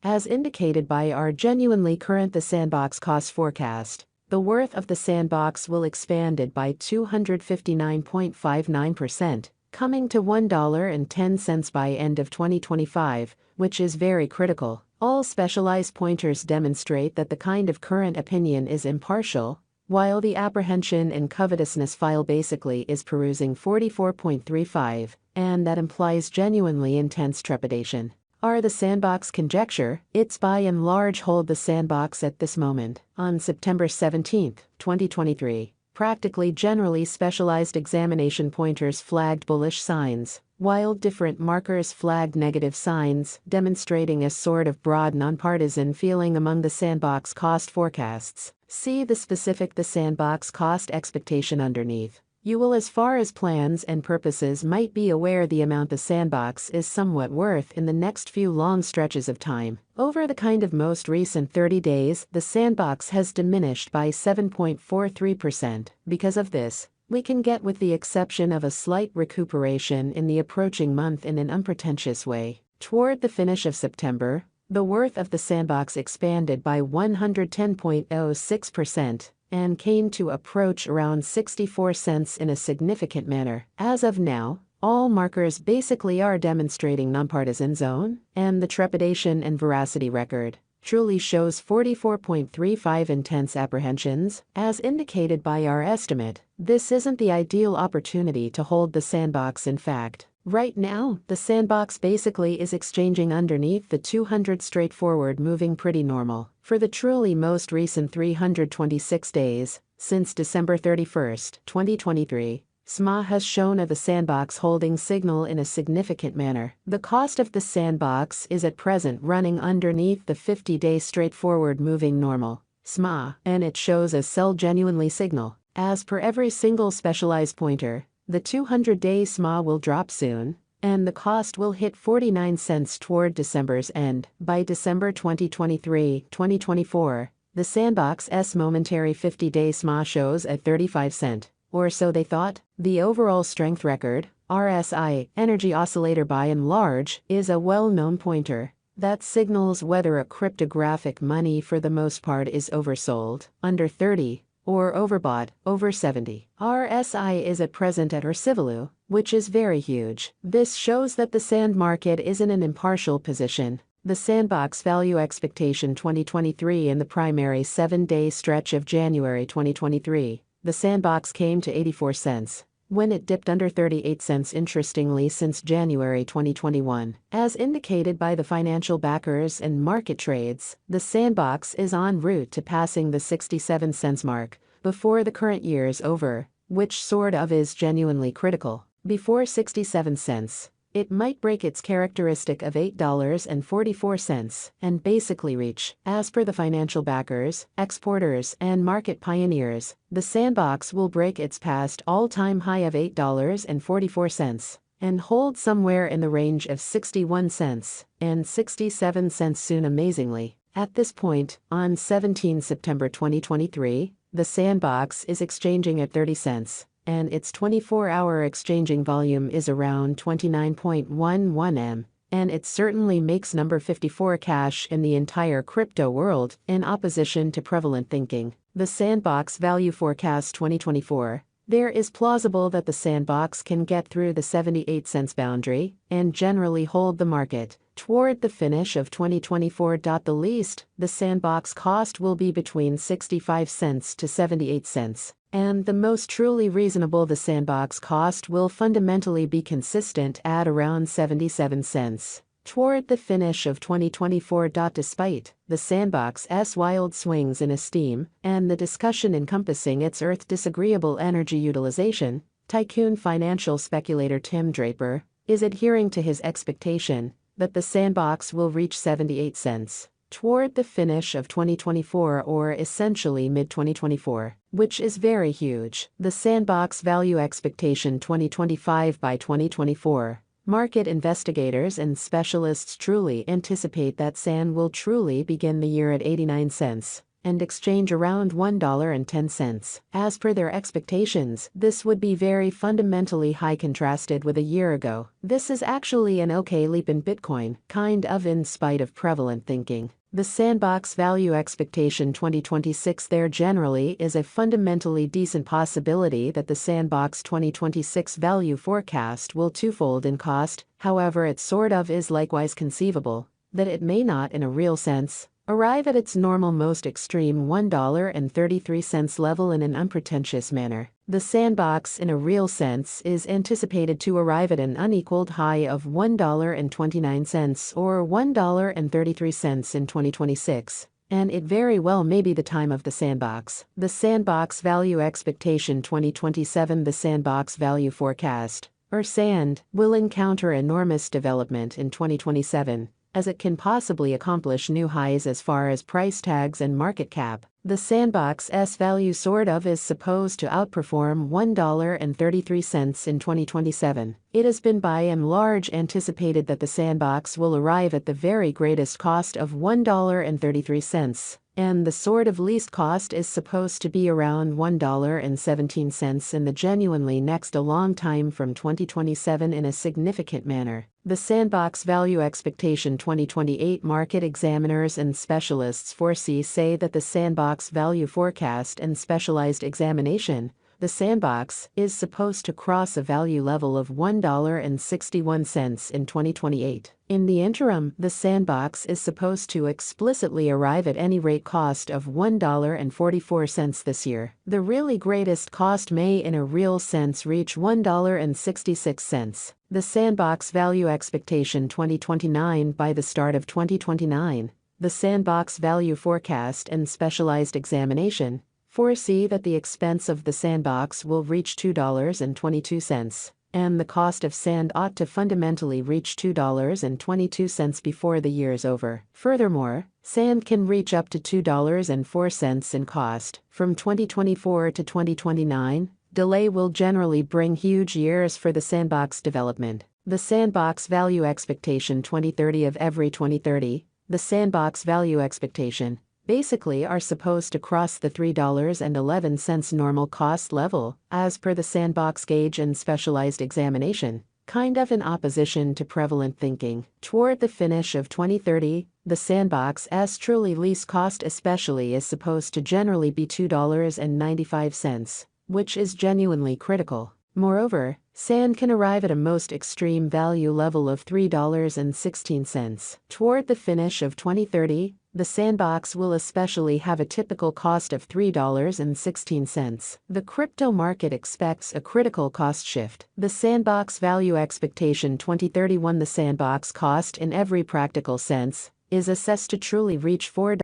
as indicated by our genuinely current the sandbox cost forecast. The worth of the sandbox will expanded by 259.59%, coming to $1.10 by end of 2025, which is very critical. All specialized pointers demonstrate that the kind of current opinion is impartial, while the apprehension and covetousness file basically is perusing 44.35, and that implies genuinely intense trepidation. Are the sandbox conjecture? It's by and large hold the sandbox at this moment. On September 17, 2023, practically generally specialized examination pointers flagged bullish signs, while different markers flagged negative signs, demonstrating a sort of broad nonpartisan feeling among the sandbox cost forecasts. See the specific the sandbox cost expectation underneath. You will, as far as plans and purposes might be aware, the amount the sandbox is somewhat worth in the next few long stretches of time. Over the kind of most recent 30 days, the sandbox has diminished by 7.43%. Because of this, we can get, with the exception of a slight recuperation in the approaching month, in an unpretentious way. Toward the finish of September, the worth of the sandbox expanded by 110.06%. and came to approach around 64 cents in a significant manner. As of now, all markers basically are demonstrating nonpartisan zone, and the trepidation and veracity record truly shows 44.35 intense apprehensions, as indicated by our estimate. This isn't the ideal opportunity to hold the sandbox. In fact, right now, the sandbox basically is exchanging underneath the 200 straightforward, moving pretty normal. For the truly most recent 326 days, since December 31, 2023, SMA has shown the sandbox holding signal in a significant manner. The cost of the sandbox is at present running underneath the 50-day straightforward moving normal, SMA, and it shows a sell genuinely signal. As per every single specialized pointer, the 200-day SMA will drop soon, and the cost will hit 49 cents toward December's end. By December 2023-2024, the sandbox's momentary 50-day SMA shows at 35 cents, or so they thought. The overall strength record, RSI, energy oscillator, by and large, is a well-known pointer that signals whether a cryptographic money for the most part is oversold, under 30, or overbought, over 70. RSI is at present at Ursivalu, which is very huge. This shows that the sand market is in an impartial position. The sandbox value expectation 2023 in the primary 7-day stretch of January 2023, the sandbox came to 84 cents, when it dipped under 38 cents interestingly since January 2021. As indicated by the financial backers and market trades, the sandbox is en route to passing the 67 cents mark before the current year is over, which sort of is genuinely critical. Before 67 cents, it might break its characteristic of $8.44 and basically reach, as per the financial backers, exporters, and market pioneers, the sandbox will break its past all-time high of $8.44 and hold somewhere in the range of 61 cents and 67 cents soon. Amazingly, at this point, on 17 September 2023, the sandbox is exchanging at 30 cents. And its 24-hour exchanging volume is around 29.11 M, and it certainly makes number 54 cash in the entire crypto world, in opposition to prevalent thinking. The Sandbox Value Forecast 2024. There is plausible that the sandbox can get through the 78 cents boundary and generally hold the market toward the finish of 2024. The least, the sandbox cost will be between 65 cents to 78 cents. And the most truly reasonable, the sandbox cost will fundamentally be consistent at around 77 cents toward the finish of 2024. Despite the sandbox's wild swings in esteem and the discussion encompassing its earth disagreeable energy utilization, tycoon financial speculator Tim Draper is adhering to his expectation that the sandbox will reach 78 cents toward the finish of 2024, or essentially mid-2024, which is very huge. The sandbox value expectation 2025 by 2024. Market investigators and specialists truly anticipate that SAN will truly begin the year at 89 cents and exchange around $1.10. As per their expectations, this would be very fundamentally high contrasted with a year ago. This is actually an okay leap in Bitcoin, kind of in spite of prevalent thinking. The sandbox value expectation 2026 there generally is a fundamentally decent possibility that the sandbox 2026 value forecast will twofold in cost. However, it sort of is likewise conceivable that it may not in a real sense arrive at its normal most extreme $1.33 level in an unpretentious manner. The sandbox in a real sense is anticipated to arrive at an unequaled high of $1.29 or $1.33 in 2026. And it very well may be the time of the sandbox. The sandbox value expectation 2027. The sandbox value forecast, or SAND, will encounter enormous development in 2027, as it can possibly accomplish new highs as far as price tags and market cap. The sandbox's value sort of is supposed to outperform $1.33 in 2027. It has been by and large anticipated that the sandbox will arrive at the very greatest cost of $1.33, and the sort of least cost is supposed to be around $1.17 in the genuinely next a long time from 2027 in a significant manner. The sandbox value expectation 2028 market examiners and specialists foresee say that the sandbox value forecast and specialized examination, the sandbox, is supposed to cross a value level of $1.61 in 2028. In the interim, the sandbox is supposed to explicitly arrive at any rate cost of $1.44 this year. The really greatest cost may in a real sense reach $1.66. The sandbox value expectation 2029 by the start of 2029, the sandbox value forecast and specialized examination foresee that the expense of the sandbox will reach $2.22, and the cost of sand ought to fundamentally reach $2.22 before the year is over. Furthermore, sand can reach up to $2.04 in cost. From 2024 to 2029, delay will generally bring huge years for the sandbox development. The sandbox value expectation 2030 of every 2030, the sandbox value expectation, basically are supposed to cross the $3.11 normal cost level, as per the sandbox gauge and specialized examination, kind of in opposition to prevalent thinking. Toward the finish of 2030, the sandbox's truly least cost especially is supposed to generally be $2.95, which is genuinely critical. Moreover, sand can arrive at a most extreme value level of $3.16. Toward the finish of 2030, the sandbox will especially have a typical cost of $3.16. The crypto market expects a critical cost shift. The sandbox value expectation 2031. The sandbox cost in every practical sense is assessed to truly reach $4.